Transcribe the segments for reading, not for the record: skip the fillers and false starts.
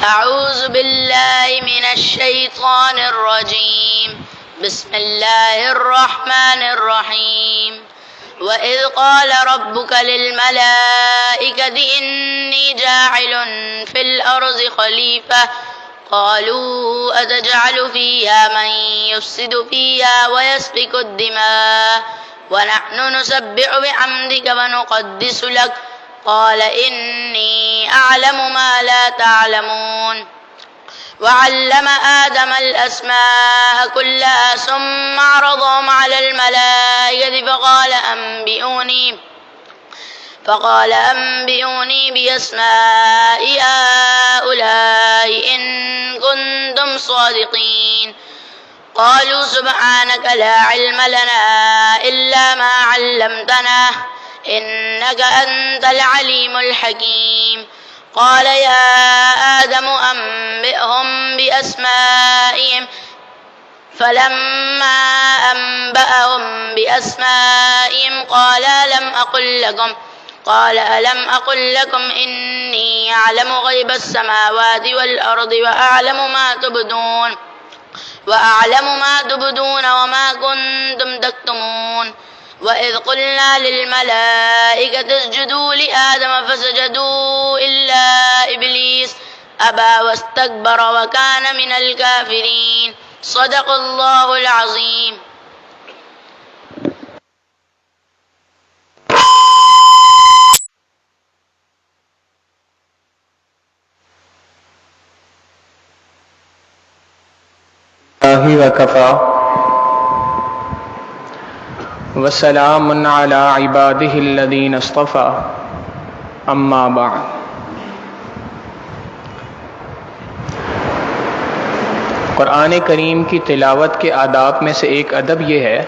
أعوذ بالله من الشيطان الرجيم. بسم الله الرحمن الرحيم. وإذ قال ربك للملائكة إني جاعل في الأرض خليفة قالوا أتجعل فيها من يفسد فيها ويسفك الدماء ونحن نسبح بحمدك ونقدس لك قال إني أعلم ما لا تعلمون. وعلم آدم الأسماء كلها ثم عرضهم على الملائكة فقال أنبئوني بأسماء هؤلاء إن كنتم صادقين. قالوا سبحانك لا علم لنا إلا ما علمتنا إنك أنت العليم الحكيم. قال يا آدم أنبئهم بأسمائهم فلما أنبأهم بأسمائهم قال ألم أقل لكم إني أعلم غيب السماوات والأرض وأعلم ما تبدون وما كنتم تكتمون. وإذ قلنا للملائكة اسجدوا لآدم فسجدوا إلا إبليس أبى واستكبر وكان من الكافرين. صدق الله العظيم. وكفى وسلام على عباده الذين اصطفى اما بعد. قرآن کریم کی تلاوت کے آداب میں سے ایک ادب یہ ہے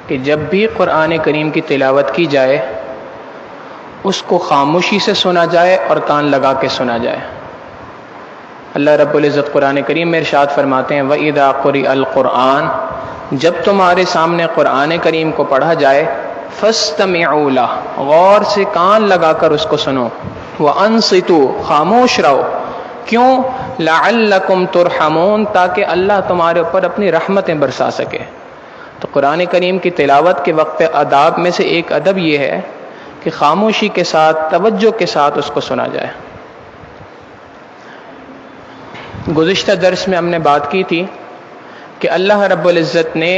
کہ جب بھی قرآن کریم کی تلاوت کی جائے اس کو خاموشی سے سنا جائے اور کان لگا کے سنا جائے. اللہ رب العزت قرآن کریم میں ارشاد فرماتے ہیں وَإِذَا قُرِئَ الْقُرْآنُ، جب تمہارے سامنے قرآن کریم کو پڑھا جائے فَاسْتَمِعُوا لَهُ، غور سے کان لگا کر اس کو سنو، وَأَنصِتُوا، خاموش رہو. کیوں؟ لَعَلَّكُمْ تُرْحَمُونَ، تاکہ اللہ تمہارے اوپر اپنی رحمتیں برسا سکے. تو قرآن کریم کی تلاوت کے وقت آداب میں سے ایک ادب یہ ہے کہ خاموشی کے ساتھ، توجہ کے ساتھ اس کو سنا جائے. گزشتہ درس میں ہم نے بات کی تھی کہ اللہ رب العزت نے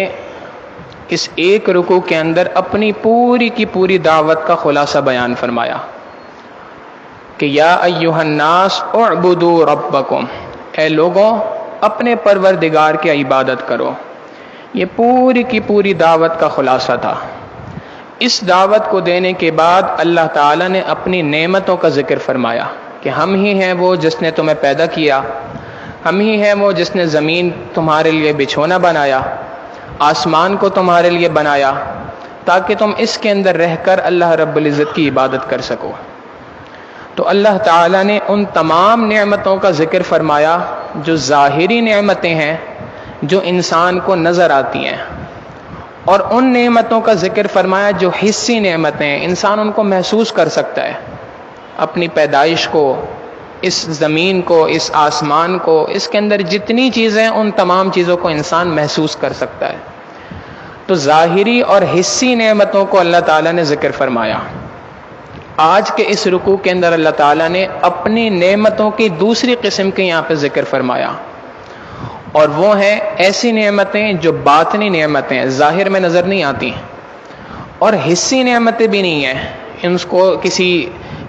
اس ایک رکوع کے اندر اپنی پوری کی پوری دعوت کا خلاصہ بیان فرمایا کہ یا ایھا الناس اعبدوا ربکم، اے لوگوں اپنے پروردگار کی عبادت کرو. یہ پوری کی پوری دعوت کا خلاصہ تھا. اس دعوت کو دینے کے بعد اللہ تعالیٰ نے اپنی نعمتوں کا ذکر فرمایا کہ ہم ہی ہیں وہ جس نے تمہیں پیدا کیا، ہم ہی ہیں وہ جس نے زمین تمہارے لیے بچھونا بنایا، آسمان کو تمہارے لیے بنایا تاکہ تم اس کے اندر رہ کر اللہ رب العزت کی عبادت کر سکو. تو اللہ تعالیٰ نے ان تمام نعمتوں کا ذکر فرمایا جو ظاہری نعمتیں ہیں جو انسان کو نظر آتی ہیں، اور ان نعمتوں کا ذکر فرمایا جو حسی نعمتیں ہیں، انسان ان کو محسوس کر سکتا ہے، اپنی پیدائش کو، اس زمین کو، اس آسمان کو، اس کے اندر جتنی چیزیں، ان تمام چیزوں کو انسان محسوس کر سکتا ہے. تو ظاہری اور حسی نعمتوں کو اللہ تعالیٰ نے ذکر فرمایا. آج کے اس رکوع کے اندر اللہ تعالیٰ نے اپنی نعمتوں کی دوسری قسم کے یہاں پہ ذکر فرمایا، اور وہ ہیں ایسی نعمتیں جو باطنی نعمتیں ہیں، ظاہر میں نظر نہیں آتی، اور حسی نعمتیں بھی نہیں ہیں، ان کو کسی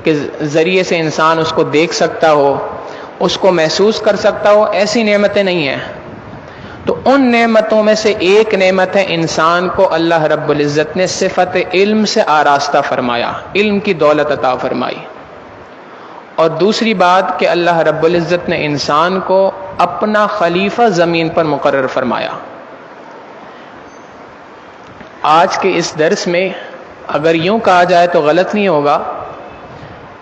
کے ذریعے سے انسان اس کو دیکھ سکتا ہو، اس کو محسوس کر سکتا ہو، ایسی نعمتیں نہیں ہیں. تو ان نعمتوں میں سے ایک نعمت ہے انسان کو اللہ رب العزت نے صفت علم سے آراستہ فرمایا، علم کی دولت عطا فرمائی. اور دوسری بات کہ اللہ رب العزت نے انسان کو اپنا خلیفہ زمین پر مقرر فرمایا. آج کے اس درس میں اگر یوں کہا جائے تو غلط نہیں ہوگا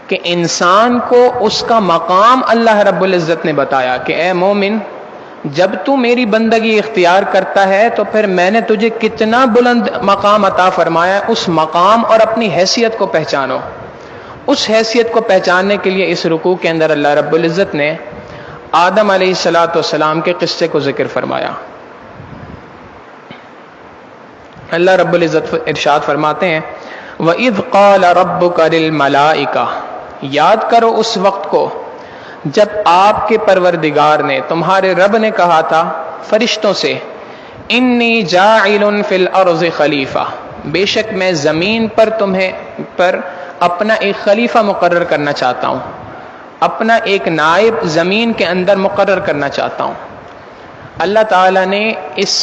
کہ انسان کو اس کا مقام اللہ رب العزت نے بتایا کہ اے مومن، جب تو میری بندگی اختیار کرتا ہے تو پھر میں نے تجھے کتنا بلند مقام عطا فرمایا، اس مقام اور اپنی حیثیت کو پہچانو. اس حیثیت کو پہچاننے کے لیے اس رکوع کے اندر اللہ رب العزت نے آدم علیہ السلام کے قصے کو ذکر فرمایا۔ اللہ رب العزت ارشاد فرماتے ہیں وَإِذْ قَالَ رَبُّكَ لِلْمَلَائِكَةِ، یاد کرو اس وقت کو جب آپ کے پروردگار نے، تمہارے رب نے کہا تھا فرشتوں سے انی جاعل فی الارض خلیفہ، بے شک میں زمین پر تمہیں پر اپنا ایک خلیفہ مقرر کرنا چاہتا ہوں، اپنا ایک نائب زمین کے اندر مقرر کرنا چاہتا ہوں۔ اللہ تعالیٰ نے اس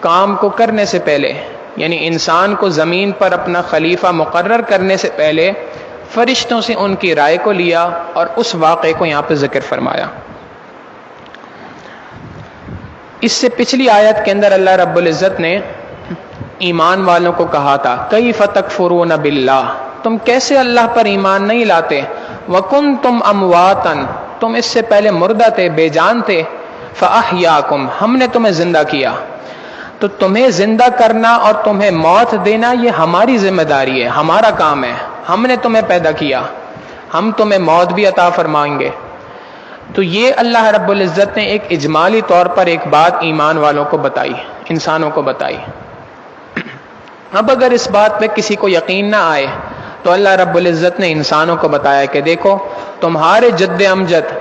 کام کو کرنے سے پہلے، یعنی انسان کو زمین پر اپنا خلیفہ مقرر کرنے سے پہلے فرشتوں سے ان کی رائے کو لیا اور اس واقعے کو یہاں پہ ذکر فرمایا۔ اس سے پچھلی آیت کے اندر اللہ رب العزت نے ایمان والوں کو کہا تھا کیف تکفرون باللہ، تم کیسے اللہ پر ایمان نہیں لاتے، وکنتم امواتا، تم اس سے پہلے مردہ تھے، بے جان تھے، فاحیاکم، ہم نے تمہیں زندہ کیا۔ تو تمہیں زندہ کرنا اور تمہیں موت دینا یہ ہماری ذمہ داری ہے، ہمارا کام ہے، ہم نے تمہیں پیدا کیا، ہم تمہیں موت بھی عطا فرمائیں گے۔ تو یہ اللہ رب العزت نے ایک اجمالی طور پر ایک بات ایمان والوں کو بتائی، انسانوں کو بتائی۔ اب اگر اس بات پہ کسی کو یقین نہ آئے تو اللہ رب العزت نے انسانوں کو بتایا کہ دیکھو تمہارے جد امجد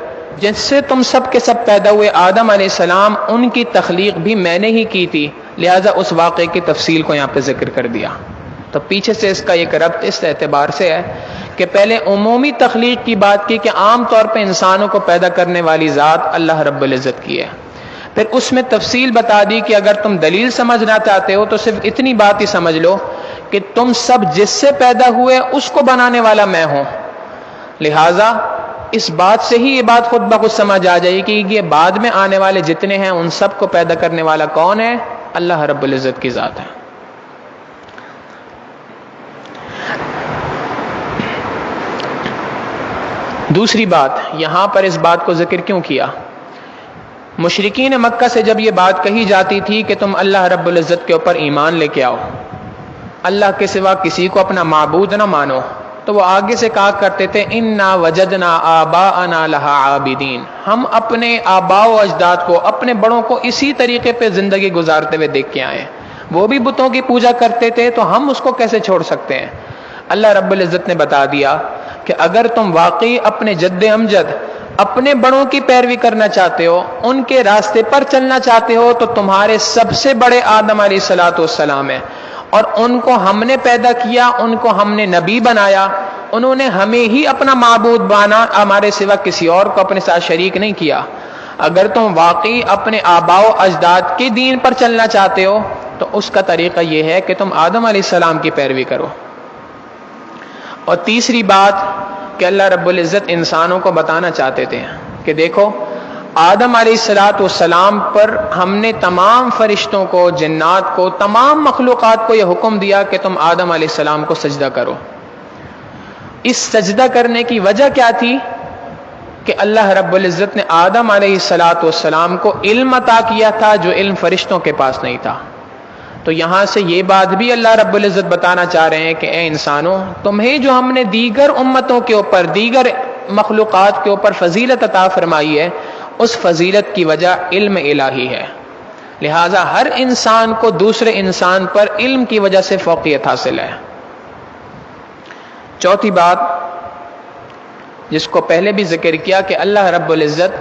جس سے تم سب کے سب پیدا ہوئے آدم علیہ السلام، ان کی تخلیق بھی میں نے ہی کی تھی، لہذا اس واقعے کی تفصیل کو یہاں پہ ذکر کر دیا۔ تو پیچھے سے اس کا ایک ربط اس اعتبار سے ہے کہ پہلے عمومی تخلیق کی بات کی کہ عام طور پہ انسانوں کو پیدا کرنے والی ذات اللہ رب العزت کی ہے، پھر اس میں تفصیل بتا دی کہ اگر تم دلیل سمجھنا چاہتے ہو تو صرف اتنی بات ہی سمجھ لو کہ تم سب جس سے پیدا ہوئے اس کو بنانے والا میں ہوں، لہٰذا اس بات سے ہی یہ بات خود بخود سمجھ آ جائے کہ یہ بعد میں آنے والے جتنے ہیں ان سب کو پیدا کرنے والا کون ہے؟ اللہ رب العزت کی ذات ہے۔ دوسری بات، یہاں پر اس بات کو ذکر کیوں کیا؟ مشرکین مکہ سے جب یہ بات کہی جاتی تھی کہ تم اللہ رب العزت کے اوپر ایمان لے کے آؤ، اللہ کے سوا کسی کو اپنا معبود نہ مانو، تو وہ آگے سے کہا کرتے تھے انا وجدنا آباءنا لہا عابدین، ہم اپنے آباء و اجداد کو، اپنے بڑوں کو اسی طریقے پہ زندگی گزارتے ہوئے دیکھ کے آئے، وہ بھی بتوں کی پوجا کرتے تھے تو ہم اس کو کیسے چھوڑ سکتے ہیں؟ اللہ رب العزت نے بتا دیا کہ اگر تم واقعی اپنے جد امجد، اپنے بڑوں کی پیروی کرنا چاہتے ہو، ان کے راستے پر چلنا چاہتے ہو، تو تمہارے سب سے بڑے آدم علیہ السلام ہیں، اور ان کو ہم نے پیدا کیا، ان کو ہم نے نبی بنایا، انہوں نے ہمیں ہی اپنا معبود بنا، ہمارے سوا کسی اور کو اپنے ساتھ شریک نہیں کیا۔ اگر تم واقعی اپنے آباء و اجداد کے دین پر چلنا چاہتے ہو تو اس کا طریقہ یہ ہے کہ تم آدم علیہ السلام کی پیروی کرو۔ اور تیسری بات کہ اللہ رب العزت انسانوں کو بتانا چاہتے تھے کہ دیکھو آدم علیہ السلام پر ہم نے تمام فرشتوں کو، جنات کو، تمام مخلوقات کو یہ حکم دیا کہ تم آدم علیہ السلام کو سجدہ کرو۔ اس سجدہ کرنے کی وجہ کیا تھی؟ کہ اللہ رب العزت نے آدم علیہ السلام کو علم عطا کیا تھا جو علم فرشتوں کے پاس نہیں تھا۔ تو یہاں سے یہ بات بھی اللہ رب العزت بتانا چاہ رہے ہیں کہ اے انسانوں، تمہیں جو ہم نے دیگر امتوں کے اوپر، دیگر مخلوقات کے اوپر فضیلت عطا فرمائی ہے، اس فضیلت کی وجہ علم الہی ہے، لہٰذا ہر انسان کو دوسرے انسان پر علم کی وجہ سے فوقیت حاصل ہے۔ چوتھی بات جس کو پہلے بھی ذکر کیا کہ اللہ رب العزت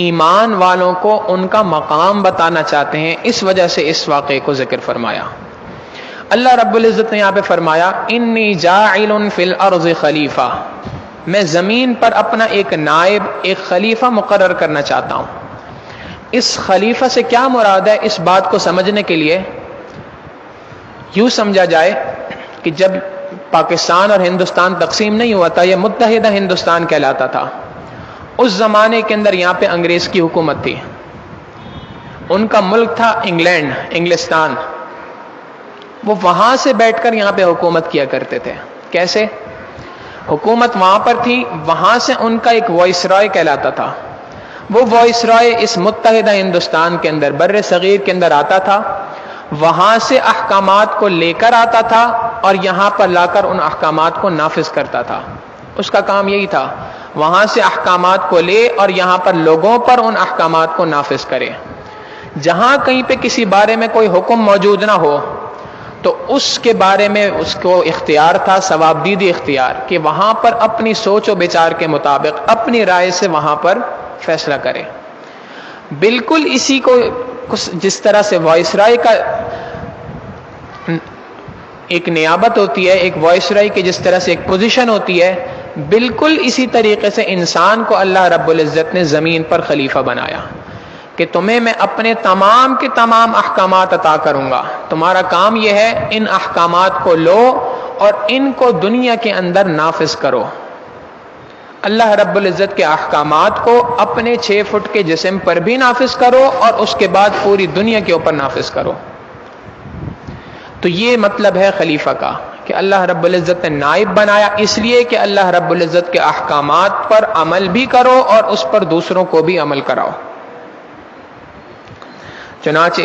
ایمان والوں کو ان کا مقام بتانا چاہتے ہیں، اس وجہ سے اس واقعے کو ذکر فرمایا۔ اللہ رب العزت نے یہاں پہ فرمایا انی جاعل فی الارض خلیفہ، میں زمین پر اپنا ایک نائب، ایک خلیفہ مقرر کرنا چاہتا ہوں۔ اس خلیفہ سے کیا مراد ہے؟ اس بات کو سمجھنے کے لیے یوں سمجھا جائے کہ جب پاکستان اور ہندوستان تقسیم نہیں ہوا تھا، یہ متحدہ ہندوستان کہلاتا تھا، اس زمانے کے اندر یہاں پہ انگریز کی حکومت تھی، ان کا ملک تھا انگلینڈ، انگلستان، وہ وہاں سے بیٹھ کر یہاں پہ حکومت کیا کرتے تھے۔ کیسے؟ حکومت وہاں پر تھی، وہاں سے ان کا ایک وائس رائے کہلاتا تھا، وہ وائس رائے اس متحدہ ہندوستان کے اندر، بر صغیر کے اندر آتا تھا، وہاں سے احکامات کو لے کر آتا تھا اور یہاں پر لا کر ان احکامات کو نافذ کرتا تھا۔ اس کا کام یہی تھا، وہاں سے احکامات کو لے اور یہاں پر لوگوں پر ان احکامات کو نافذ کرے۔ جہاں کہیں پہ کسی بارے میں کوئی حکم موجود نہ ہو تو اس کے بارے میں اس کو اختیار تھا، ثوابدیدی اختیار، کہ وہاں پر اپنی سوچ و بچار کے مطابق اپنی رائے سے وہاں پر فیصلہ کرے۔ بالکل اسی کو جس طرح سے وائس رائے کا ایک نیابت ہوتی ہے، ایک وائس رائے کی جس طرح سے ایک پوزیشن ہوتی ہے، بالکل اسی طریقے سے انسان کو اللہ رب العزت نے زمین پر خلیفہ بنایا کہ تمہیں میں اپنے تمام کے تمام احکامات عطا کروں گا، تمہارا کام یہ ہے ان احکامات کو لو اور ان کو دنیا کے اندر نافذ کرو۔ اللہ رب العزت کے احکامات کو اپنے 6 فٹ کے جسم پر بھی نافذ کرو اور اس کے بعد پوری دنیا کے اوپر نافذ کرو۔ تو یہ مطلب ہے خلیفہ کا کہ اللہ رب العزت نے نائب بنایا اس لیے کہ اللہ رب العزت کے احکامات پر عمل بھی کرو اور اس پر دوسروں کو بھی عمل کراؤ۔ چنانچہ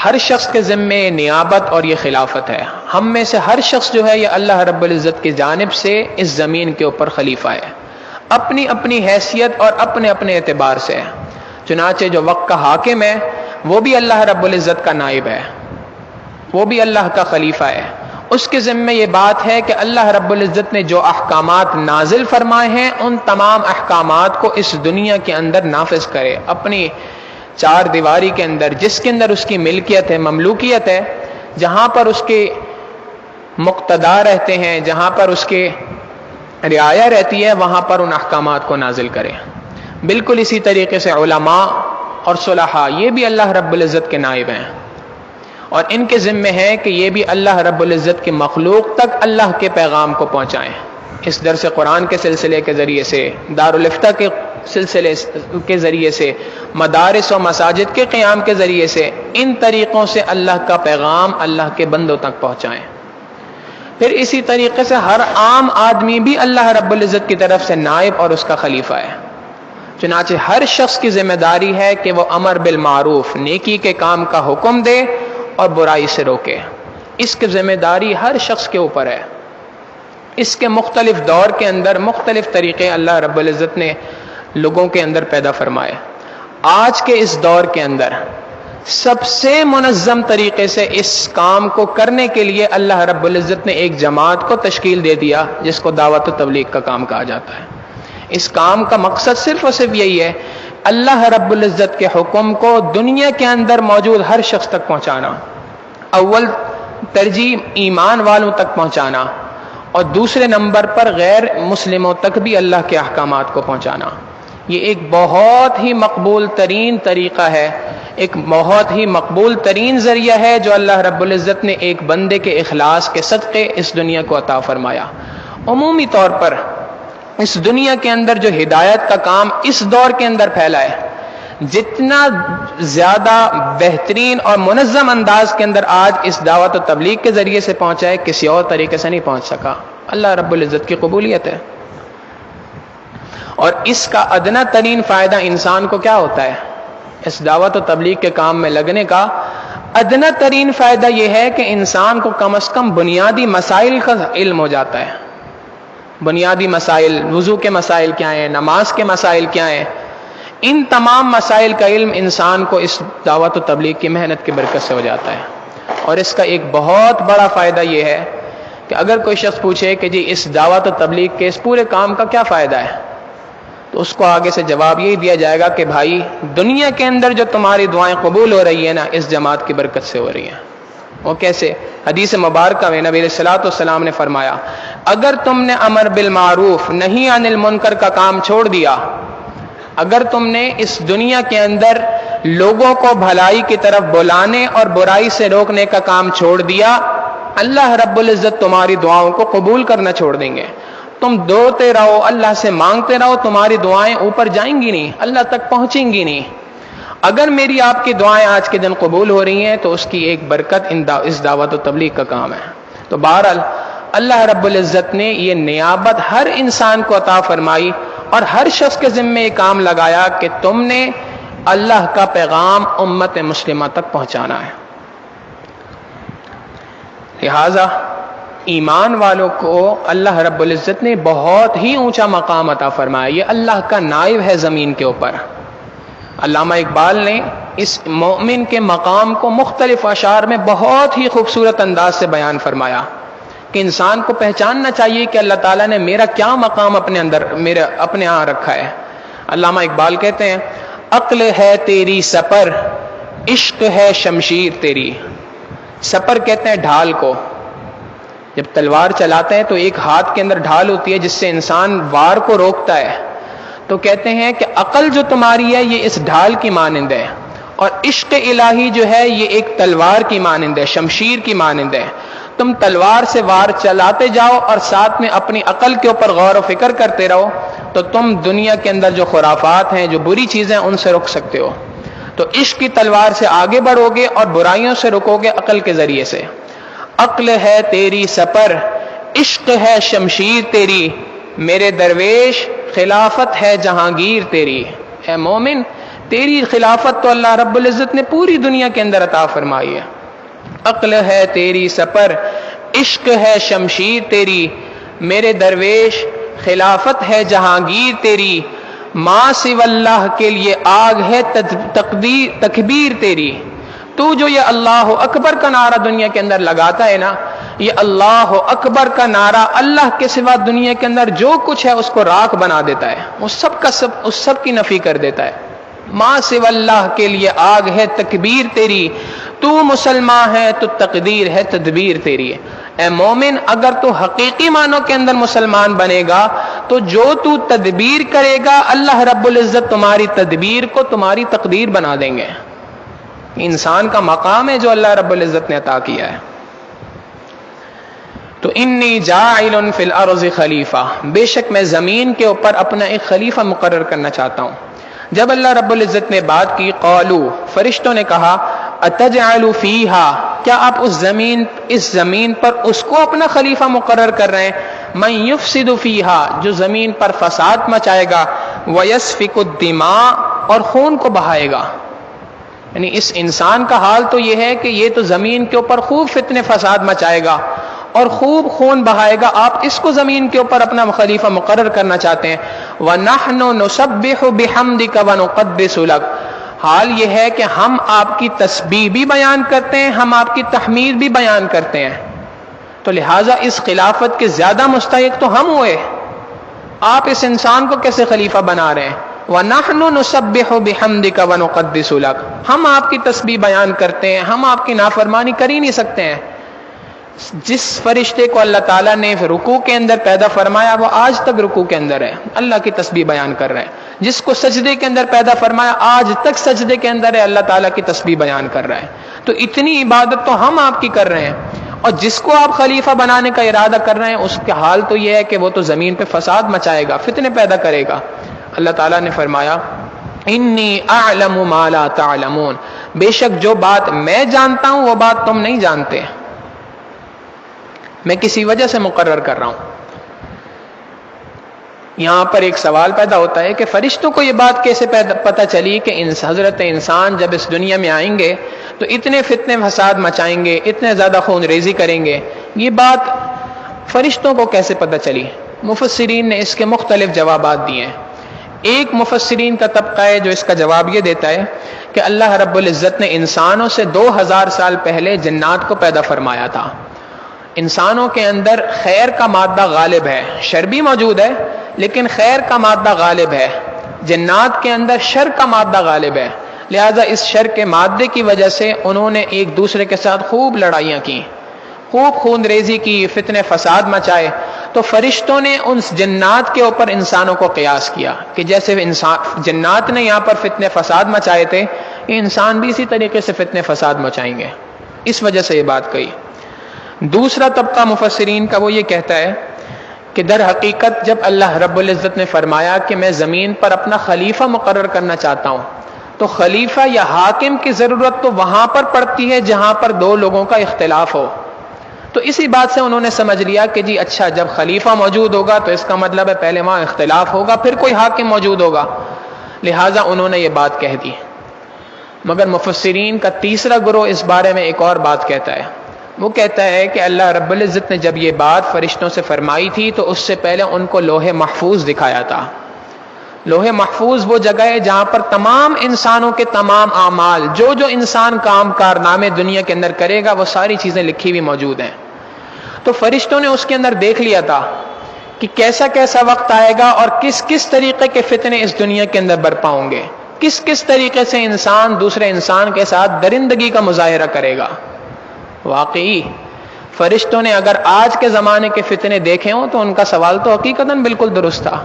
ہر شخص کے ذمے نیابت اور یہ خلافت ہے۔ ہم میں سے ہر شخص جو ہے یہ اللہ رب العزت کی جانب سے اس زمین کے اوپر خلیفہ ہے، اپنی اپنی حیثیت اور اپنے اپنے اعتبار سے ہے۔ چنانچہ جو وقت کا حاکم ہے وہ بھی اللہ رب العزت کا نائب ہے، وہ بھی اللہ کا خلیفہ ہے۔ اس کے ذمے یہ بات ہے کہ اللہ رب العزت نے جو احکامات نازل فرمائے ہیں ان تمام احکامات کو اس دنیا کے اندر نافذ کرے، اپنی 4 دیواری کے اندر، جس کے اندر اس کی ملکیت ہے، مملوکیت ہے، جہاں پر اس کے مقتدا رہتے ہیں، جہاں پر اس کے رعایا رہتی ہے، وہاں پر ان احکامات کو نازل کرے۔ بالکل اسی طریقے سے علماء اور صلحاء یہ بھی اللہ رب العزت کے نائب ہیں، اور ان کے ذمے ہے کہ یہ بھی اللہ رب العزت کی مخلوق تک اللہ کے پیغام کو پہنچائیں۔ اس درس قرآن کے سلسلے کے ذریعے سے، دارالافتاء کے سلسلے کے ذریعے سے، مدارس و مساجد کے قیام کے ذریعے سے، ان طریقوں سے اللہ کا پیغام اللہ کے بندوں تک پہنچائیں۔ پھر اسی طریقے سے ہر عام آدمی بھی اللہ رب العزت کی طرف سے نائب اور اس کا خلیفہ ہے۔ چنانچہ ہر شخص کی ذمہ داری ہے کہ وہ امر بالمعروف، نیکی کے کام کا حکم دے اور برائی سے روکے۔ اس کی ذمہ داری ہر شخص کے اوپر ہے۔ اس کے مختلف دور کے اندر مختلف طریقے اللہ رب العزت نے لوگوں کے اندر پیدا فرمائے۔ آج کے اس دور کے اندر سب سے منظم طریقے سے اس کام کو کرنے کے لیے اللہ رب العزت نے ایک جماعت کو تشکیل دے دیا جس کو دعوت و تبلیغ کا کام کہا جاتا ہے۔ اس کام کا مقصد صرف اور صرف یہی ہے، اللہ رب العزت کے حکم کو دنیا کے اندر موجود ہر شخص تک پہنچانا، اول ترجیح ایمان والوں تک پہنچانا، اور دوسرے نمبر پر غیر مسلموں تک بھی اللہ کے احکامات کو پہنچانا۔ یہ ایک بہت ہی مقبول ترین طریقہ ہے، ایک بہت ہی مقبول ترین ذریعہ ہے جو اللہ رب العزت نے ایک بندے کے اخلاص کے صدقے اس دنیا کو عطا فرمایا۔ عمومی طور پر اس دنیا کے اندر جو ہدایت کا کام اس دور کے اندر پھیلا ہے، جتنا زیادہ بہترین اور منظم انداز کے اندر آج اس دعوت و تبلیغ کے ذریعے سے پہنچا ہے، کسی اور طریقے سے نہیں پہنچ سکا۔ اللہ رب العزت کی قبولیت ہے۔ اور اس کا ادنا ترین فائدہ انسان کو کیا ہوتا ہے؟ اس دعوت و تبلیغ کے کام میں لگنے کا ادنا ترین فائدہ یہ ہے کہ انسان کو کم از کم بنیادی مسائل کا علم ہو جاتا ہے۔ بنیادی مسائل، وضو کے مسائل کیا ہیں، نماز کے مسائل کیا ہیں، ان تمام مسائل کا علم انسان کو اس دعوت و تبلیغ کی محنت کی برکت سے ہو جاتا ہے۔ اور اس کا ایک بہت بڑا فائدہ یہ ہے کہ اگر کوئی شخص پوچھے کہ جی اس دعوت و تبلیغ کے اس پورے کام کا کیا فائدہ ہے، تو اس کو آگے سے جواب یہی دیا جائے گا کہ بھائی دنیا کے اندر جو تمہاری دعائیں قبول ہو رہی ہیں نا، اس جماعت کی برکت سے ہو رہی ہیں۔ وہ کیسے؟ حدیث مبارکہ میں نبی صلی اللہ علیہ وسلم نے فرمایا، اگر تم نے امر بالمعروف نہی عن المنکر کا کام چھوڑ دیا، اگر تم نے اس دنیا کے اندر لوگوں کو بھلائی کی طرف بلانے اور برائی سے روکنے کا کام چھوڑ دیا، اللہ رب العزت تمہاری دعاؤں کو قبول کرنا چھوڑ دیں گے۔ تم دوڑتے رہو، اللہ سے مانگتے رہو، تمہاری دعائیں اوپر جائیں گی نہیں، اللہ تک پہنچیں گی نہیں۔ اگر میری آپ کی دعائیں آج کے دن قبول ہو رہی ہیں تو اس کی ایک برکت اس دعوت و تبلیغ کا کام ہے۔ تو بہرحال اللہ رب العزت نے یہ نیابت ہر انسان کو عطا فرمائی اور ہر شخص کے ذمے یہ کام لگایا کہ تم نے اللہ کا پیغام امت مسلمہ تک پہنچانا ہے۔ لہذا ایمان والوں کو اللہ رب العزت نے بہت ہی اونچا مقام عطا فرمایا. یہ اللہ کا نائب ہے زمین کے اوپر. علامہ اقبال نے اس مومن کے مقام کو مختلف اشعار میں بہت ہی خوبصورت انداز سے بیان فرمایا کہ انسان کو پہچاننا چاہیے کہ اللہ تعالیٰ نے میرا کیا مقام اپنے یہاں رکھا ہے. علامہ اقبال کہتے ہیں عقل ہے تیری سپر، عشق ہے شمشیر تیری. سپر کہتے ہیں ڈھال کو. جب تلوار چلاتے ہیں تو ایک ہاتھ کے اندر ڈھال ہوتی ہے جس سے انسان وار کو روکتا ہے. تو کہتے ہیں کہ عقل جو تمہاری ہے یہ اس ڈھال کی مانند ہے، اور عشق الہی جو ہے یہ ایک تلوار کی مانند ہے، شمشیر کی مانند ہے. تم تلوار سے وار چلاتے جاؤ اور ساتھ میں اپنی عقل کے اوپر غور و فکر کرتے رہو تو تم دنیا کے اندر جو خرافات ہیں، جو بری چیزیں ان سے رک سکتے ہو. تو عشق کی تلوار سے آگے بڑھو گے اور برائیوں سے رکو گے عقل کے ذریعے سے. عقل ہے تیری سپر، عشق ہے شمشیر تیری، میرے درویش خلافت ہے جہانگیر تیری. اے مومن، تیری خلافت تو اللہ رب العزت نے پوری دنیا کے اندر عطا فرمائی ہے. عقل ہے تیری سپر، عشق ہے شمشیر تیری، میرے درویش خلافت ہے جہانگیر تیری. ماں سو اللہ کے لیے آگ ہے تکبیر تیری. تو جو یہ اللہ اکبر کا نعرہ دنیا کے اندر لگاتا ہے نا، یہ اللہ اکبر کا نعرہ اللہ کے سوا دنیا کے اندر جو کچھ ہے اس کو راکھ بنا دیتا ہے، اس سب کی نفی کر دیتا ہے. ماں سو اللہ کے لیے آگ ہے تکبیر تیری، تو مسلمان ہے تو تقدیر ہے تدبیر تیری. اے مومن، اگر تو حقیقی معنوں کے اندر مسلمان بنے گا تو جو تو تدبیر کرے گا اللہ رب العزت تمہاری تدبیر کو تمہاری تقدیر بنا دیں گے. انسان کا مقام ہے جو اللہ رب العزت نے عطا کیا ہے. تو انی جاعل فی الارض خلیفہ، بے شک میں زمین کے اوپر اپنا ایک خلیفہ مقرر کرنا چاہتا ہوں. جب اللہ رب العزت نے بات کی، قالو، فرشتوں نے کہا، اتجعل فیہا، کیا آپ اس زمین پر اس کو اپنا خلیفہ مقرر کر رہے ہیں، من یفسد فیہا، جو زمین پر فساد مچائے گا، ویسفک الدماء، اور خون کو بہائے گا. یعنی اس انسان کا حال تو یہ ہے کہ یہ تو زمین کے اوپر خوب فتنے فساد مچائے گا اور خوب خون بہائے گا. آپ اس کو زمین کے اوپر اپنا خلیفہ مقرر کرنا چاہتے ہیں. وَنَحْنُ نُسَبِّحُ بِحَمْدِكَ وَنُقَدِّسُ لَكَ، حال یہ ہے کہ ہم آپ کی تسبیح بھی بیان کرتے ہیں، ہم آپ کی تحمید بھی بیان کرتے ہیں. تو لہٰذا اس خلافت کے زیادہ مستحق تو ہم ہوئے. آپ اس انسان کو کیسے خلیفہ بنا رہے ہیں؟ وَنَحْنُ نُسَبِّحُ بِحَمْدِكَ وَنُقَدِّسُ لَكَ، ہم آپ کی تسبیح بیان کرتے ہیں، ہم آپ کی نافرمانی کر ہی نہیں سکتے ہیں. جس فرشتے کو اللہ تعالیٰ نے رکوع کے اندر پیدا فرمایا وہ آج تک رکوع کے اندر ہے، اللہ کی تسبیح بیان کر رہے ہیں. جس کو سجدے کے اندر پیدا فرمایا آج تک سجدے کے اندر ہے، اللہ تعالیٰ کی تسبیح بیان کر رہا ہے. تو اتنی عبادت تو ہم آپ کی کر رہے ہیں. اور جس کو آپ خلیفہ بنانے کا ارادہ کر رہے ہیں اس کا حال تو یہ ہے کہ وہ تو زمین پہ فساد مچائے گا، فتنے پیدا کرے گا. اللہ تعالیٰ نے فرمایا، انی اعلم ما لا تعلمون، بے شک جو بات میں جانتا ہوں وہ بات تم نہیں جانتے، میں کسی وجہ سے مقرر کر رہا ہوں. یہاں پر ایک سوال پیدا ہوتا ہے کہ فرشتوں کو یہ بات کیسے پتہ چلی کہ حضرت انسان جب اس دنیا میں آئیں گے تو اتنے فتنے فساد مچائیں گے، اتنے زیادہ خون ریزی کریں گے، یہ بات فرشتوں کو کیسے پتہ چلی؟ مفسرین نے اس کے مختلف جوابات دیے ہیں. ایک مفسرین کا طبقہ ہے جو اس کا جواب یہ دیتا ہے کہ اللہ رب العزت نے انسانوں سے 2000 سال پہلے جنات کو پیدا فرمایا تھا. انسانوں کے اندر خیر کا مادہ غالب ہے، شر بھی موجود ہے لیکن خیر کا مادہ غالب ہے. جنات کے اندر شر کا مادہ غالب ہے، لہذا اس شر کے مادے کی وجہ سے انہوں نے ایک دوسرے کے ساتھ خوب لڑائیاں کی، خوب خون ریزی کی، فتنے فساد مچائے. تو فرشتوں نے ان جنات کے اوپر انسانوں کو قیاس کیا کہ جیسے جنات نے یہاں پر فتنے فساد مچائے تھے، یہ انسان بھی اسی طریقے سے فتنے فساد مچائیں گے. اس وجہ سے یہ بات کہی. دوسرا طبقہ مفسرین کا وہ یہ کہتا ہے کہ در حقیقت جب اللہ رب العزت نے فرمایا کہ میں زمین پر اپنا خلیفہ مقرر کرنا چاہتا ہوں تو خلیفہ یا حاکم کی ضرورت تو وہاں پر پڑتی ہے جہاں پر دو لوگوں کا اختلاف ہو. تو اسی بات سے انہوں نے سمجھ لیا کہ جی اچھا جب خلیفہ موجود ہوگا تو اس کا مطلب ہے پہلے وہاں اختلاف ہوگا پھر کوئی حاکم موجود ہوگا، لہٰذا انہوں نے یہ بات کہہ دی. مگر مفسرین کا تیسرا گروہ اس بارے میں ایک اور بات کہتا ہے. وہ کہتا ہے کہ اللہ رب العزت نے جب یہ بات فرشتوں سے فرمائی تھی تو اس سے پہلے ان کو لوح محفوظ دکھایا تھا. لوح محفوظ وہ جگہ ہے جہاں پر تمام انسانوں کے تمام اعمال، جو جو انسان کام کارنامے دنیا کے اندر کرے گا، وہ ساری چیزیں لکھی ہوئی موجود ہیں. تو فرشتوں نے اس کے اندر دیکھ لیا تھا کہ کیسا کیسا وقت آئے گا اور کس کس طریقے کے فتنے اس دنیا کے اندر برپا ہوں گے، کس کس طریقے سے انسان دوسرے انسان کے ساتھ درندگی کا مظاہرہ کرے گا. واقعی فرشتوں نے اگر آج کے زمانے کے فتنے دیکھے ہوں تو ان کا سوال تو حقیقتاً بالکل درست تھا.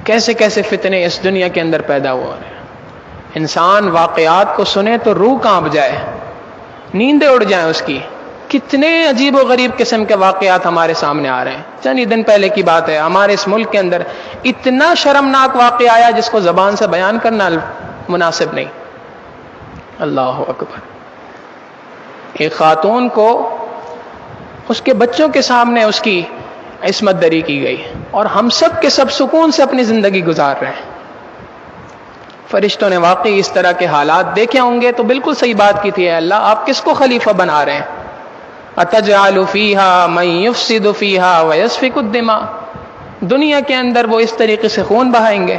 کیسے کیسے فتنے اس دنیا کے اندر پیدا ہو رہے ہیں. انسان واقعات کو سنے تو روح کانپ جائے، نیندیں اڑ جائیں اس کی. کتنے عجیب و غریب قسم کے واقعات ہمارے سامنے آ رہے ہیں. چند دن پہلے کی بات ہے، ہمارے اس ملک کے اندر اتنا شرمناک واقعہ آیا جس کو زبان سے بیان کرنا مناسب نہیں. اللہ اکبر. ایک خاتون کو اس کے بچوں کے سامنے اس کی عصمت دری کی گئی اور ہم سب کے سب سکون سے اپنی زندگی گزار رہے ہیں. فرشتوں نے واقعی اس طرح کے حالات دیکھے ہوں گے تو بالکل صحیح بات کی تھی، اے اللہ آپ کس کو خلیفہ بنا رہے ہیں؟ اتجعل فیہا من یفسد فیہا ویسفک الدماء. دنیا کے اندر وہ اس طریقے سے خون بہائیں گے.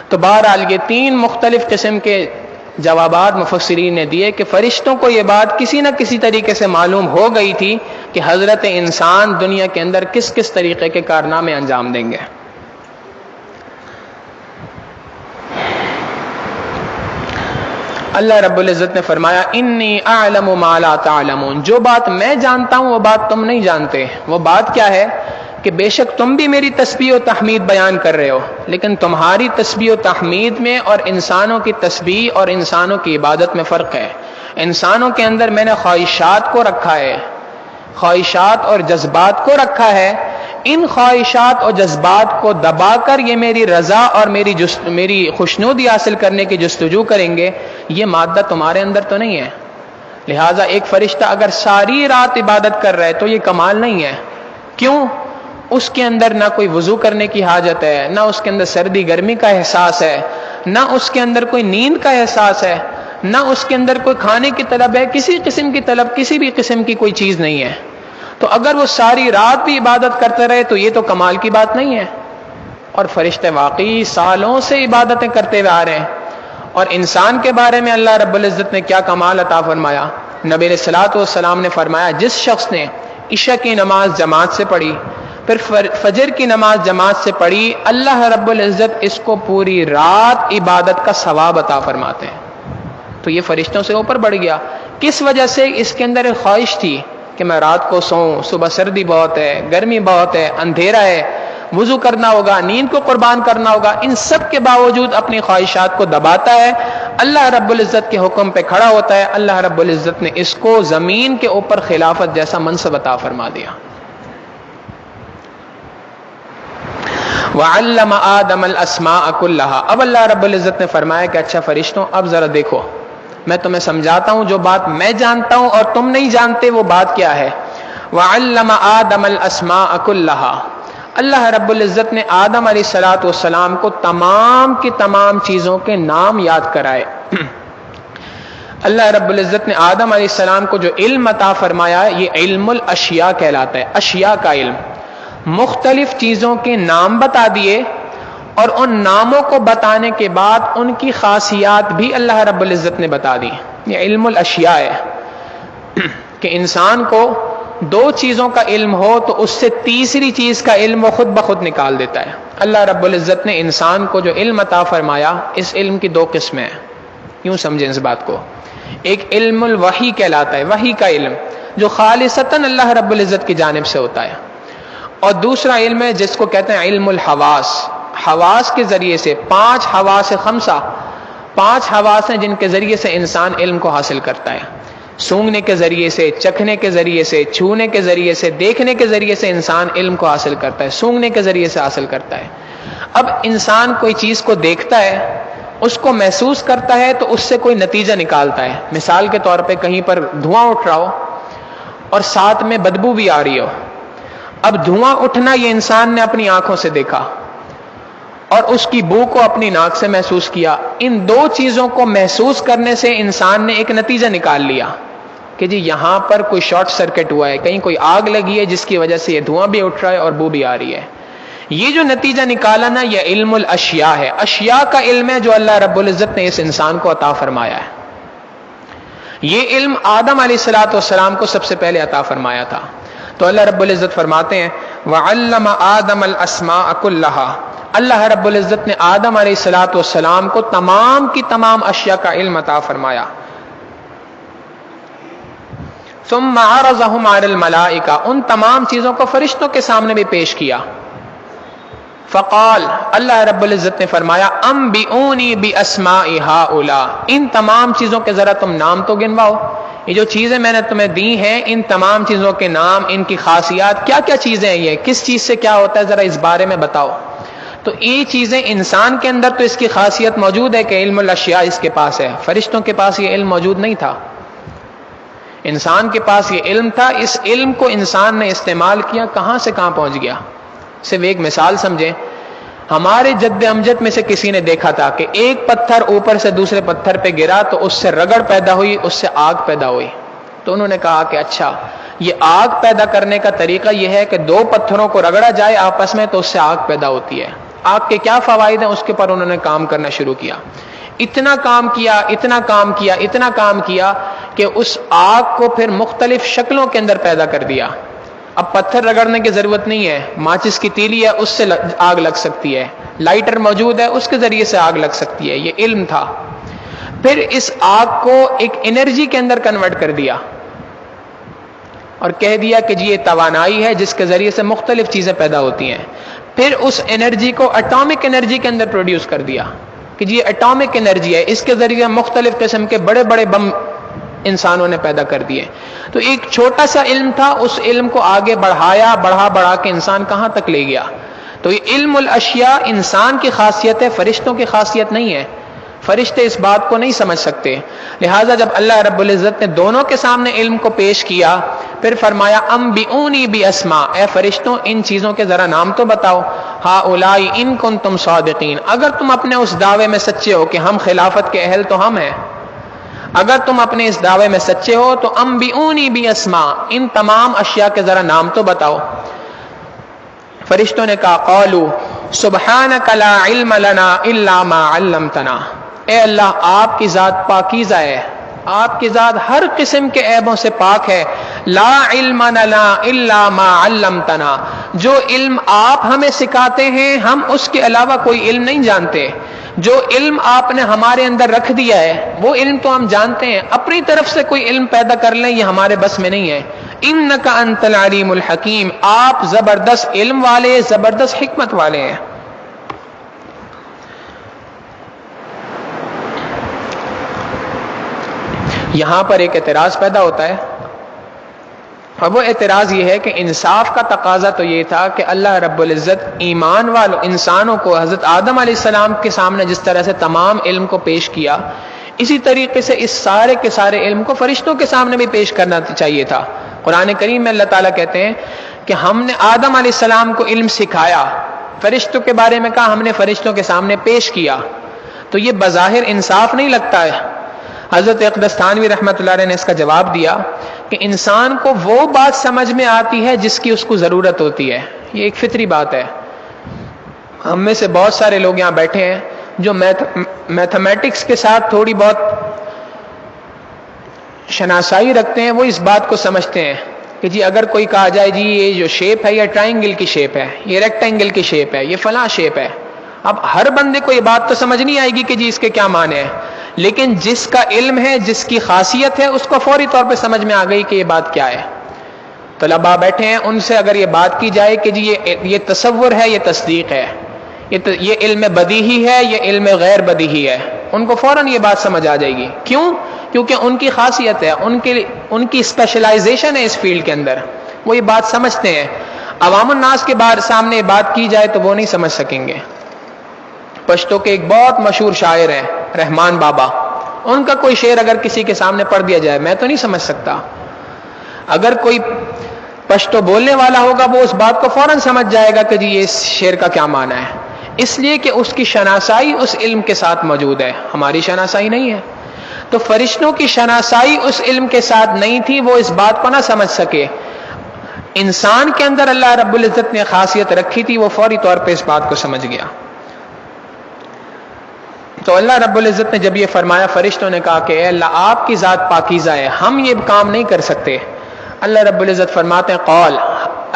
تو بہرحال یہ تین مختلف قسم کے جوابات مفسرین نے دیے کہ فرشتوں کو یہ بات کسی نہ کسی طریقے سے معلوم ہو گئی تھی کہ حضرت انسان دنیا کے اندر کس کس طریقے کے کارنامے انجام دیں گے. اللہ رب العزت نے فرمایا انی اعلم ما لا تعلمون. جو بات میں جانتا ہوں وہ بات تم نہیں جانتے. وہ بات کیا ہے کہ بے شک تم بھی میری تسبیح و تحمید بیان کر رہے ہو، لیکن تمہاری تسبیح و تحمید میں اور انسانوں کی تسبیح اور انسانوں کی عبادت میں فرق ہے. انسانوں کے اندر میں نے خواہشات کو رکھا ہے، خواہشات اور جذبات کو رکھا ہے. ان خواہشات اور جذبات کو دبا کر یہ میری رضا اور میری خوشنودی حاصل کرنے کی جستجو کریں گے. یہ مادہ تمہارے اندر تو نہیں ہے. لہٰذا ایک فرشتہ اگر ساری رات عبادت کر رہا ہے تو یہ کمال نہیں ہے. کیوں؟ اس کے اندر نہ کوئی وضو کرنے کی حاجت ہے، نہ اس کے اندر سردی گرمی کا احساس ہے، نہ اس کے اندر کوئی نیند کا احساس ہے، نہ اس کے اندر کوئی کھانے کی طلب ہے، کسی قسم کی طلب، کسی بھی قسم کی کوئی چیز نہیں ہے. تو اگر وہ ساری رات بھی عبادت کرتے رہے تو یہ تو کمال کی بات نہیں ہے. اور فرشتے واقعی سالوں سے عبادتیں کرتے ہوئے آ رہے ہیں. اور انسان کے بارے میں اللہ رب العزت نے کیا کمال عطا فرمایا. نبی علیہ الصلوۃ والسلام نے فرمایا جس شخص نے عشاء کی نماز جماعت سے پڑھی، پھر فجر کی نماز جماعت سے پڑھی، اللہ رب العزت اس کو پوری رات عبادت کا ثواب عطا فرماتے ہیں. تو یہ فرشتوں سے اوپر بڑھ گیا. کس وجہ سے؟ اس کے اندر ایک خواہش تھی کہ میں رات کو سوؤں، صبح سردی بہت ہے، گرمی بہت ہے، اندھیرا ہے، وضو کرنا ہوگا، نیند کو قربان کرنا ہوگا. ان سب کے باوجود اپنی خواہشات کو دباتا ہے، اللہ رب العزت کے حکم پہ کھڑا ہوتا ہے. اللہ رب العزت نے اس کو زمین کے اوپر خلافت جیسا منصب عطا فرما دیا. وَعَلَّمَ آدَمَ الْأَسْمَاءَ كُلَّهَا. اب اللہ رب العزت نے فرمایا کہ اچھا فرشتوں اب ذرا دیکھو، میں تمہیں سمجھاتا ہوں جو بات میں جانتا ہوں اور تم نہیں جانتے وہ بات کیا ہے. وَعَلَّمَ آدَمَ الْأَسْمَاءَ كُلَّهَا. اللہ رب العزت نے آدم علیہ الصلوۃ والسلام کو تمام کی تمام چیزوں کے نام یاد کرائے. اللہ رب العزت نے آدم علیہ السلام کو جو علم عطا فرمایا یہ علم الاشیاء کہلاتا ہے. اشیاء کا علم، مختلف چیزوں کے نام بتا دیے اور ان ناموں کو بتانے کے بعد ان کی خاصیات بھی اللہ رب العزت نے بتا دی. یہ علم الاشیاء ہے کہ انسان کو دو چیزوں کا علم ہو تو اس سے تیسری چیز کا علم وہ خود بخود نکال دیتا ہے. اللہ رب العزت نے انسان کو جو علم عطا فرمایا، اس علم کی دو قسمیں ہیں. یوں سمجھیں اس بات کو. ایک علم الوحی کہلاتا ہے، وحی کا علم جو خالصتاً اللہ رب العزت کی جانب سے ہوتا ہے. اور دوسرا علم ہے جس کو کہتے ہیں علم الحواس. حواس کے ذریعے سے، 5 حواس خمسہ، 5 حواس ہیں جن کے ذریعے سے انسان علم کو حاصل کرتا ہے. سونگنے کے ذریعے سے، چکھنے کے ذریعے سے، چھونے کے ذریعے سے، دیکھنے کے ذریعے سے انسان علم کو حاصل کرتا ہے، سونگنے کے ذریعے سے حاصل کرتا ہے. اب انسان کوئی چیز کو دیکھتا ہے، اس کو محسوس کرتا ہے تو اس سے کوئی نتیجہ نکالتا ہے. مثال کے طور پہ کہیں پر دھواں اٹھ رہا ہو اور ساتھ میں بدبو بھی آ رہی ہو. اب دھواں اٹھنا یہ انسان نے اپنی آنکھوں سے دیکھا اور اس کی بو کو اپنی ناک سے محسوس کیا. ان دو چیزوں کو محسوس کرنے سے انسان نے ایک نتیجہ نکال لیا کہ جی یہاں پر کوئی شارٹ سرکٹ ہوا ہے, کہیں کوئی آگ لگی ہے جس کی وجہ سے یہ دھواں بھی اٹھ رہا ہے اور بو بھی آ رہی ہے. یہ جو نتیجہ نکالا نا, یہ علم الاشیاء ہے, اشیاء کا علم ہے جو اللہ رب العزت نے اس انسان کو عطا فرمایا ہے. یہ علم آدم علیہ الصلوۃ والسلام کو سب سے پہلے عطا فرمایا تھا. تو اللہ رب العزت فرماتے ہیں وَعَلَّمَ آدَمَ الْأَسْمَاءَ كُلَّهَا, اللہ رب العزت نے آدم علیہ الصلوۃ والسلام کو تمام کی تمام اشیاء کا علم عطا فرمایا. ثم عرضهم على الملائکہ, ان تمام چیزوں کو فرشتوں کے سامنے بھی پیش کیا. فقال, اللہ رب العزت نے فرمایا انبئونی باسماء هؤلاء, ان تمام چیزوں کے ذرا تم نام تو گنواؤ. یہ جو چیزیں میں نے تمہیں دی ہیں, ان تمام چیزوں کے نام, ان کی خاصیات, کیا کیا چیزیں ہیں, یہ کس چیز سے کیا ہوتا ہے, ذرا اس بارے میں بتاؤ. تو یہ چیزیں انسان کے اندر تو اس کی خاصیت موجود ہے کہ علم الاشیاء اس کے پاس ہے, فرشتوں کے پاس یہ علم موجود نہیں تھا. انسان کے پاس یہ علم تھا, اس علم کو انسان نے استعمال کیا, کہاں سے کہاں پہنچ گیا. صرف ایک مثال سمجھیں, ہمارے جد امجد میں سے کسی نے دیکھا تھا کہ ایک پتھر اوپر سے دوسرے پتھر پہ گرا تو اس سے رگڑ پیدا ہوئی, اس سے آگ پیدا ہوئی. تو انہوں نے کہا کہ اچھا, یہ آگ پیدا کرنے کا طریقہ یہ ہے کہ دو پتھروں کو رگڑا جائے آپس میں تو اس سے آگ پیدا ہوتی ہے. آگ کے کیا فوائد ہیں, اس کے پر انہوں نے کام کرنا شروع کیا. اتنا کام کیا, اتنا کام کیا, اتنا کام کیا کہ اس آگ کو پھر مختلف شکلوں کے اندر پیدا کر دیا. اب پتھر رگڑنے کی ضرورت نہیں ہے, ماچس کی تیلی ہے اس سے آگ لگ سکتی ہے, لائٹر موجود ہے اس کے ذریعے سے آگ لگ سکتی ہے. یہ علم تھا. پھر اس آگ کو ایک انرجی کے اندر کنورٹ کر دیا اور کہہ دیا کہ جی یہ توانائی ہے جس کے ذریعے سے مختلف چیزیں پیدا ہوتی ہیں. پھر اس انرجی کو اٹامک انرجی کے اندر پروڈیوس کر دیا کہ جی یہ اٹامک انرجی ہے, اس کے ذریعے مختلف قسم کے بڑے بڑے بم انسانوں نے پیدا کر دیے. تو ایک چھوٹا سا علم تھا, اس علم کو آگے بڑھایا, بڑھا کے انسان کہاں تک لے گیا. تو یہ علم الاشیاء انسان کی خاصیت ہے, فرشتوں کی خاصیت نہیں ہے. فرشتے اس بات کو نہیں سمجھ سکتے. لہٰذا جب اللہ رب العزت نے دونوں کے سامنے علم کو پیش کیا, پھر فرمایا انبئونی باسماء, اے فرشتوں ان چیزوں کے ذرا نام تو بتاؤ. ہؤلاء ان کنتم صادقین, اگر تم اپنے اس دعوے میں سچے ہو کہ ہم خلافت کے اہل تو ہم ہیں, اگر تم اپنے اس دعوے میں سچے ہو تو انبئونی باسماء, ان تمام اشیاء کے ذرا نام تو بتاؤ. فرشتوں نے کہا قالوا سبحانک لا علم لنا الا ما علمتنا, اے اللہ آپ کی ذات پاکیزہ ہے, آپ کی ذات ہر قسم کے عیبوں سے پاک ہے. لا علم لنا الا ما علمتنا, جو علم آپ ہمیں سکھاتے ہیں ہم اس کے علاوہ کوئی علم نہیں جانتے. جو علم آپ نے ہمارے اندر رکھ دیا ہے وہ علم تو ہم جانتے ہیں, اپنی طرف سے کوئی علم پیدا کر لیں یہ ہمارے بس میں نہیں ہے. انک انت العلیم الحکیم, آپ زبردست علم والے, زبردست حکمت والے ہیں. یہاں پر ایک اعتراض پیدا ہوتا ہے, اور وہ اعتراض یہ ہے کہ انصاف کا تقاضا تو یہ تھا کہ اللہ رب العزت ایمان والوں انسانوں کو حضرت آدم علیہ السلام کے سامنے جس طرح سے تمام علم کو پیش کیا, اسی طریقے سے اس سارے کے سارے علم کو فرشتوں کے سامنے بھی پیش کرنا چاہیے تھا. قرآن کریم میں اللہ تعالیٰ کہتے ہیں کہ ہم نے آدم علیہ السلام کو علم سکھایا, فرشتوں کے بارے میں کہا ہم نے فرشتوں کے سامنے پیش کیا. تو یہ بظاہر انصاف نہیں لگتا ہے. حضرت اقدس تھانوی رحمۃ اللہ علیہ نے اس کا جواب دیا کہ انسان کو وہ بات سمجھ میں آتی ہے جس کی اس کو ضرورت ہوتی ہے. یہ ایک فطری بات ہے. ہم میں سے بہت سارے لوگ یہاں بیٹھے ہیں جو میتھمیٹکس کے ساتھ تھوڑی بہت شناسائی رکھتے ہیں, وہ اس بات کو سمجھتے ہیں کہ جی اگر کوئی کہا جائے جی یہ جو شیپ ہے یہ ٹرائنگل کی شیپ ہے, یہ ریکٹینگل کی شیپ ہے, یہ فلاں شیپ ہے, اب ہر بندے کو یہ بات تو سمجھ نہیں آئے گی کہ جی اس کے کیا معنی ہے, لیکن جس کا علم ہے, جس کی خاصیت ہے, اس کو فوری طور پہ سمجھ میں آ گئی کہ یہ بات کیا ہے. طلباء بیٹھے ہیں, ان سے اگر یہ بات کی جائے کہ جی یہ تصور ہے, یہ تصدیق ہے, یہ علم بدیہی ہے, یہ علم غیر بدیہی ہے, ان کو فوراً یہ بات سمجھ آ جائے گی. کیوں؟ کیونکہ ان کی خاصیت ہے, ان کی اسپیشلائزیشن ہے اس فیلڈ کے اندر, وہ یہ بات سمجھتے ہیں. عوام الناس کے سامنے بات کی جائے تو وہ نہیں سمجھ سکیں گے. پشتو کے ایک بہت مشہور شاعر ہیں رحمان بابا, ان کا کوئی شعر اگر کسی کے سامنے پڑھ دیا جائے میں تو نہیں سمجھ سکتا. اگر کوئی پشتو بولنے والا ہوگا وہ اس بات کو فوراً سمجھ جائے گا کہ جی یہ اس شعر کا کیا معنی ہے. اس لیے کہ اس کی شناسائی اس علم کے ساتھ موجود ہے، ہماری شناسائی نہیں ہے. تو فرشتوں کی شناسائی اس علم کے ساتھ نہیں تھی، وہ اس بات کو نہ سمجھ سکے. انسان کے اندر اللہ رب العزت نے خاصیت رکھی تھی، وہ فوری طور پہ اس بات کو سمجھ گیا. تو اللہ رب العزت نے جب یہ فرمایا، فرشتوں نے کہا کہ اے اللہ آپ کی ذات پاکیزہ ہے، ہم یہ کام نہیں کر سکتے. اللہ رب العزت فرماتے ہیں قال،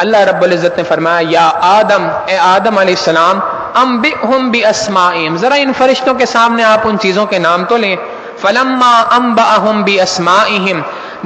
اللہ رب العزت نے فرمایا یا آدم، اے آدم علیہ السلام، انبئہم باسمائہم، ذرا ان فرشتوں کے سامنے آپ ان چیزوں کے نام تو لیں. فلما انبأہم باسمائہم،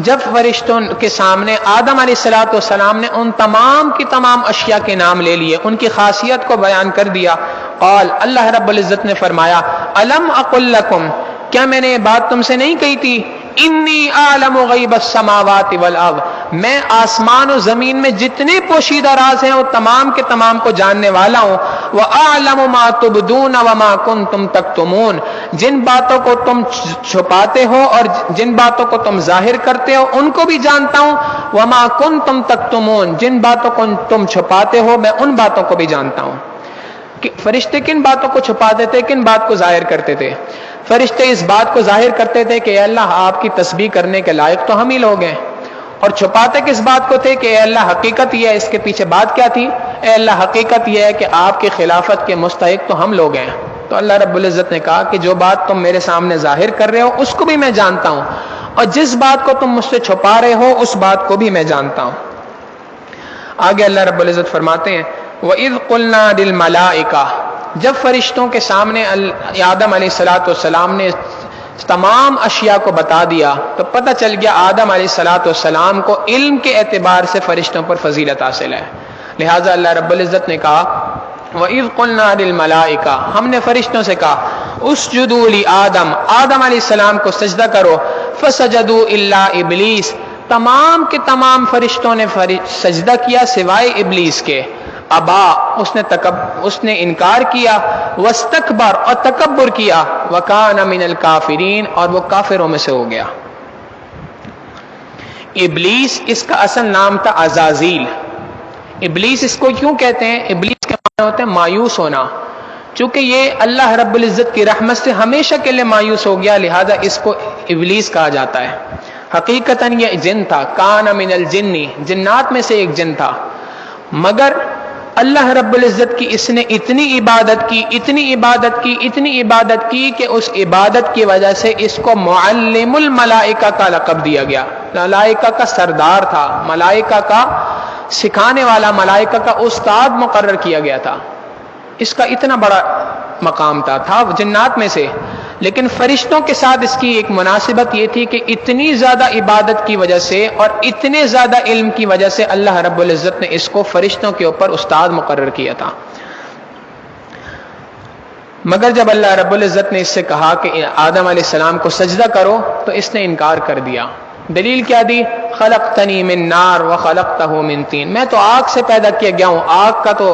جب فرشتوں کے سامنے آدم علیہ السلام نے ان تمام کی تمام اشیاء کے نام لے لیے، ان کی خاصیت کو بیان کر دیا. قال، اللہ رب العزت نے فرمایا الم اقل لکم، کیا میں نے یہ بات تم سے نہیں کہی تھی، انی اعلم غیب السماوات والارض، میں آسمان و زمین میں جتنے پوشیدہ راز ہیں وہ تمام کے تمام کو جاننے والا ہوں. واعلم ما تبدون وما کنتم تکتمون، جن باتوں کو تم چھپاتے ہو اور جن باتوں کو تم ظاہر کرتے ہو ان کو بھی جانتا ہوں. وما کنتم تکتمون، جن باتوں کو تم چھپاتے ہو میں ان باتوں کو بھی جانتا ہوں. فرشتے کن باتوں کو چھپاتے تھے، کن بات کو ظاہر کرتے تھے؟ فرشتے اس بات کو ظاہر کرتے تھے کہ اے اللہ آپ کی تسبیح کرنے کے لائق تو ہم ہی لوگ ہیں. اور چھپاتے کس بات کو تھے کہ اے اللہ حقیقت یہ ہے، اس کے پیچھے بات کیا تھی؟ اے اللہ حقیقت یہ ہے کہ آپ کی خلافت کے مستحق تو ہم لوگ ہیں. تو اللہ رب العزت نے کہا کہ جو بات تم میرے سامنے ظاہر کر رہے ہو اس کو بھی میں جانتا ہوں، اور جس بات کو تم مجھ سے چھپا رہے ہو اس بات کو بھی میں جانتا ہوں. آگے اللہ رب العزت فرماتے ہیں وَإِذْ قُلْنَا لِلْمَلَائِكَةِ، جب فرشتوں کے سامنے آدم علیہ السلام نے تمام اشیاء کو بتا دیا تو پتہ چل گیا آدم علیہ السلام کو علم کے اعتبار سے فرشتوں پر فضیلت حاصل ہے. لہٰذا اللہ رب العزت نے کہا وَإِذْ قُلْنَا لِلْمَلَائِكَةِ، ہم نے فرشتوں سے کہا اسجدوا لآدم، آدم علیہ السلام کو سجدہ کرو. فسجدوا الا ابلیس، تمام کے تمام فرشتوں نے سجدہ کیا سوائے ابلیس کے. ابا، اس نے انکار کیا. واستکبر، اور تکبر کیا. وکان من الکافرین، اور وہ کافروں میں سے ہو گیا. ابلیس اس کا اصل نام تھا عزازیل. ابلیس اس کو کیوں کہتے ہیں؟ ابلیس کے معنی ہوتے ہیں مایوس ہونا. چونکہ یہ اللہ رب العزت کی رحمت سے ہمیشہ کے لیے مایوس ہو گیا، لہذا اس کو ابلیس کہا جاتا ہے. حقیقتاً یہ جن تھا، کان من الجن، جنات میں سے ایک جن تھا. مگر اللہ رب العزت کی اس نے اتنی عبادت کی کہ اس عبادت کی وجہ سے اس کو معلم الملائکہ کا لقب دیا گیا. ملائکہ کا سردار تھا، ملائکہ کا سکھانے والا، ملائکہ کا استاد مقرر کیا گیا تھا. اس کا اتنا بڑا مقام تھا جنات میں سے. لیکن فرشتوں کے ساتھ اس کی ایک مناسبت یہ تھی کہ اتنی زیادہ عبادت کی وجہ سے اور اتنے زیادہ علم کی وجہ سے اللہ رب العزت نے اس کو فرشتوں کے اوپر استاد مقرر کیا تھا. مگر جب اللہ رب العزت نے اس سے کہا کہ آدم علیہ السلام کو سجدہ کرو تو اس نے انکار کر دیا. دلیل کیا دی؟ خلقتنی من نار وخلقتہ من طین، میں تو آگ سے پیدا کیا گیا ہوں. آگ کا تو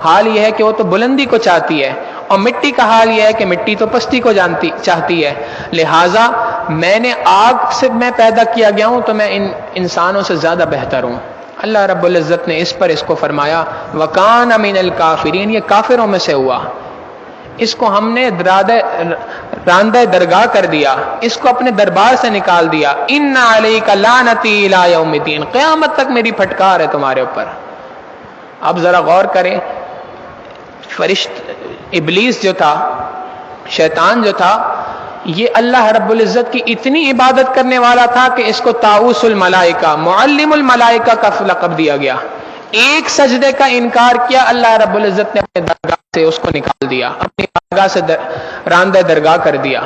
حال یہ ہے کہ وہ تو بلندی کو چاہتی ہے، اور مٹی کا حال یہ ہے کہ مٹی تو پستی کو چاہتی ہے. لہٰذا میں نے آگ سے میں پیدا کیا گیا ہوں تو میں ان انسانوں سے زیادہ بہتر ہوں. اللہ رب العزت نے اس پر اس کو فرمایا وَكَانَ مِنَ الْكَافِرِينَ، یہ کافروں میں سے ہوا. اس کو ہم نے راندہ درگاہ کر دیا، اس کو اپنے دربار سے نکال دیا. اِنَّ عَلَيْكَ لَعْنَتِي إِلَىٰ يَوْمِ الدِّينِ، قیامت تک میری پھٹکار ہے تمہارے اوپر. اب ذرا غور کریں، ابلیس جو تھا، شیطان جو تھا، یہ اللہ رب العزت کی اتنی عبادت کرنے والا تھا کہ اس کو طاؤس الملائکہ، معلم الملائکہ کا لقب دیا گیا. ایک سجدے کا انکار کیا، اللہ رب العزت نے اپنے درگاہ سے اس کو نکال دیا، اپنی درگاہ سے راندہ درگاہ کر دیا.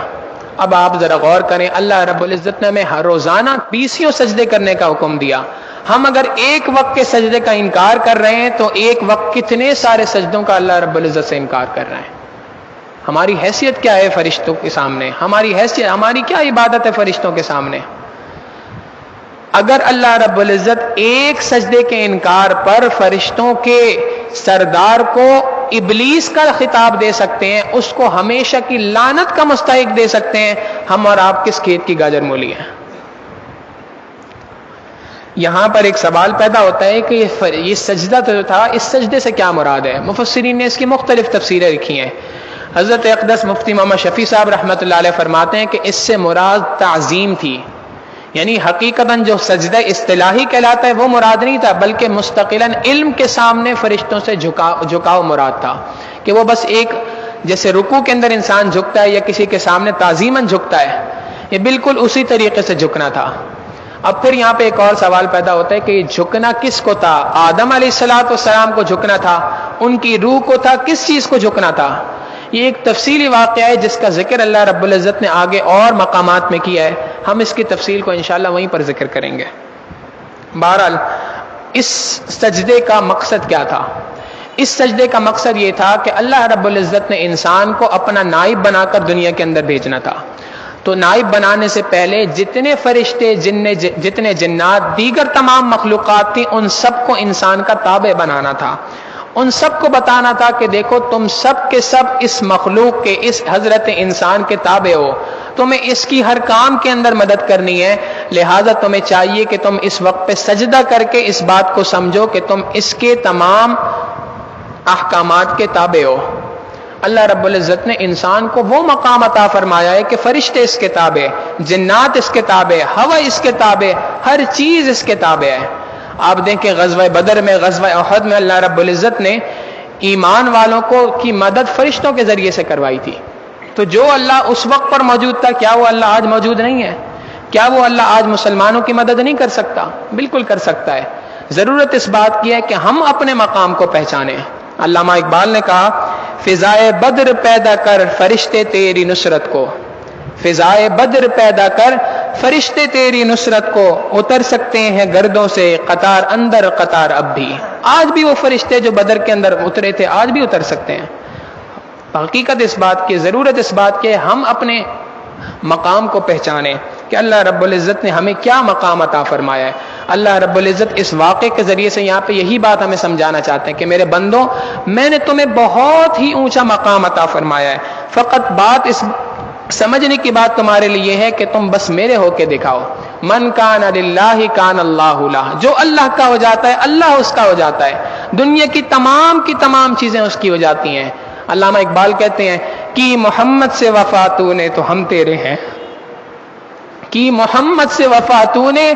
اب آپ ذرا غور کریں، اللہ رب العزت نے ہمیں ہر روزانہ 20 سجدے کرنے کا حکم دیا. ہم اگر ایک وقت کے سجدے کا انکار کر رہے ہیں تو ایک وقت کتنے سارے سجدوں کا اللہ رب العزت سے انکار کر رہے ہیں. ہماری حیثیت کیا ہے فرشتوں کے سامنے؟ ہماری کیا عبادت ہے فرشتوں کے سامنے؟ اگر اللہ رب العزت ایک سجدے کے انکار پر فرشتوں کے سردار کو ابلیس کا خطاب دے سکتے ہیں، اس کو ہمیشہ کی لعنت کا مستحق دے سکتے ہیں، ہم اور آپ کس کھیت کی گاجر مولی ہیں؟ یہاں پر ایک سوال پیدا ہوتا ہے کہ یہ سجدہ جو تھا، اس سجدے سے کیا مراد ہے؟ مفسرین نے اس کی مختلف تفسیریں لکھی ہیں۔ حضرت اقدس مفتی محمد شفیع صاحب رحمۃ اللہ علیہ فرماتے ہیں کہ اس سے مراد تعظیم تھی، یعنی حقیقتاً جو سجدہ اصطلاحی کہلاتا ہے وہ مراد نہیں تھا، بلکہ مستقلاً علم کے سامنے فرشتوں سے جھکاؤ مراد تھا، کہ وہ بس ایک جیسے رکوع کے اندر انسان جھکتا ہے یا کسی کے سامنے تعظیماً جھکتا ہے، یہ بالکل اسی طریقے سے جھکنا تھا۔ اب پھر یہاں پہ ایک اور سوال پیدا ہوتا ہے کہ یہ جھکنا کس کو تھا؟ آدم علیہ السلام کو جھکنا تھا، ان کی روح کو تھا، کس چیز کو جھکنا تھا؟ یہ ایک تفصیلی واقعہ ہے جس کا ذکر اللہ رب العزت نے آگے اور مقامات میں کیا ہے، ہم اس کی تفصیل کو انشاءاللہ وہیں پر ذکر کریں گے۔ بہرحال اس سجدے کا مقصد کیا تھا؟ اس سجدے کا مقصد یہ تھا کہ اللہ رب العزت نے انسان کو اپنا نائب بنا کر دنیا کے اندر بھیجنا تھا، تو نائب بنانے سے پہلے جتنے فرشتے، جتنے جنات، دیگر تمام مخلوقات تھیں، ان سب کو انسان کا تابع بنانا تھا، ان سب کو بتانا تھا کہ دیکھو تم سب کے سب اس مخلوق کے، اس حضرت انسان کے تابع ہو، تمہیں اس کی ہر کام کے اندر مدد کرنی ہے، لہٰذا تمہیں چاہیے کہ تم اس وقت پہ سجدہ کر کے اس بات کو سمجھو کہ تم اس کے تمام احکامات کے تابع ہو۔ اللہ رب العزت نے انسان کو وہ مقام عطا فرمایا ہے کہ فرشتے اس کے تابع، جنات اس کے تابع، ہوا اس کے تابع، ہر چیز اس کے تابع ہے۔ آپ دیکھیں غزوہ بدر میں، غزوہ احد میں اللہ رب العزت نے ایمان والوں کی مدد فرشتوں کے ذریعے سے کروائی تھی، تو جو اللہ اس وقت پر موجود تھا، کیا وہ اللہ آج موجود نہیں ہے؟ کیا وہ اللہ آج مسلمانوں کی مدد نہیں کر سکتا؟ بالکل کر سکتا ہے۔ ضرورت اس بات کی ہے کہ ہم اپنے مقام کو پہچانیں۔ علامہ اقبال نے کہا، فضائے بدر پیدا کر فرشتے تیری نصرت کو، فضائے بدر پیدا کر فرشتے تیری نصرت کو، اتر سکتے ہیں گردوں سے قطار اندر قطار اب بھی۔ آج بھی وہ فرشتے جو بدر کے اندر اترے تھے آج بھی اتر سکتے ہیں۔ حقیقت اس بات کی، ضرورت اس بات کی، ہم اپنے مقام کو پہچانیں کہ اللہ رب العزت نے ہمیں کیا مقام عطا فرمایا ہے۔ اللہ رب العزت اس واقعے کے ذریعے سے یہاں پہ یہی بات ہمیں سمجھانا چاہتے ہیں کہ میرے بندوں، میں نے تمہیں بہت ہی اونچا مقام عطا فرمایا ہے، فقط بات اس سمجھنے کی بات تمہارے لیے ہے کہ تم بس میرے ہو کے دکھاؤ۔ من کان للہ کان اللہ لہ، جو اللہ کا ہو جاتا ہے اللہ اس کا ہو جاتا ہے، دنیا کی تمام چیزیں اس کی ہو جاتی ہیں۔ علامہ اقبال کہتے ہیں کہ محمد سے وفا تو نے تو ہم تیرے ہیں، کہ محمد سے وفا تو نے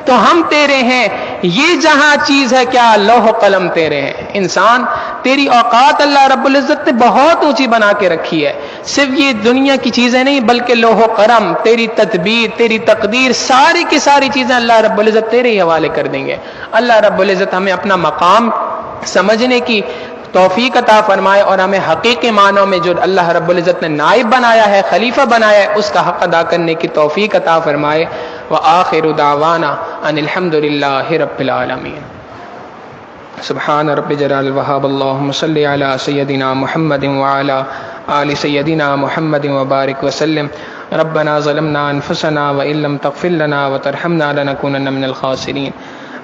تو ہم تیرے ہیں، یہ جہاں چیز ہے کیا لوح و قلم تیرے ہیں۔ انسان، تیری اوقات اللہ رب العزت نے بہت اونچی بنا کے رکھی ہے، صرف یہ دنیا کی چیزیں نہیں بلکہ لوح و قلم، تیری تدبیر، تیری تقدیر، ساری کی ساری چیزیں اللہ رب العزت تیرے ہی حوالے کر دیں گے۔ اللہ رب العزت ہمیں اپنا مقام سمجھنے کی توفیق عطا فرمائے اور ہمیں حقیقی معنوں میں جو اللہ رب العزت نے نائب بنایا ہے، خلیفہ بنایا ہے، اس کا حق ادا کرنے کی توفیق عطا فرمائے۔ وآخر دعوانا ان الحمد للہ رب العالمین۔ سبحان رب جلال الوہاب، اللہم صلی علی سیدنا محمد وعلی آل سیدنا محمد وبارک وسلم۔ ربنا ظلمنا انفسنا وإن لم تغفر لنا وترحمنا لنكونن من الخاسرین۔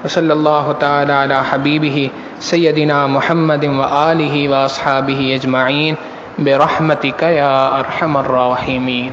وصلی اللہ تعالی علی حبیبہ سیدنا محمد وآلہ واصحابہ اجمعین برحمتک یا ارحم الراحمین۔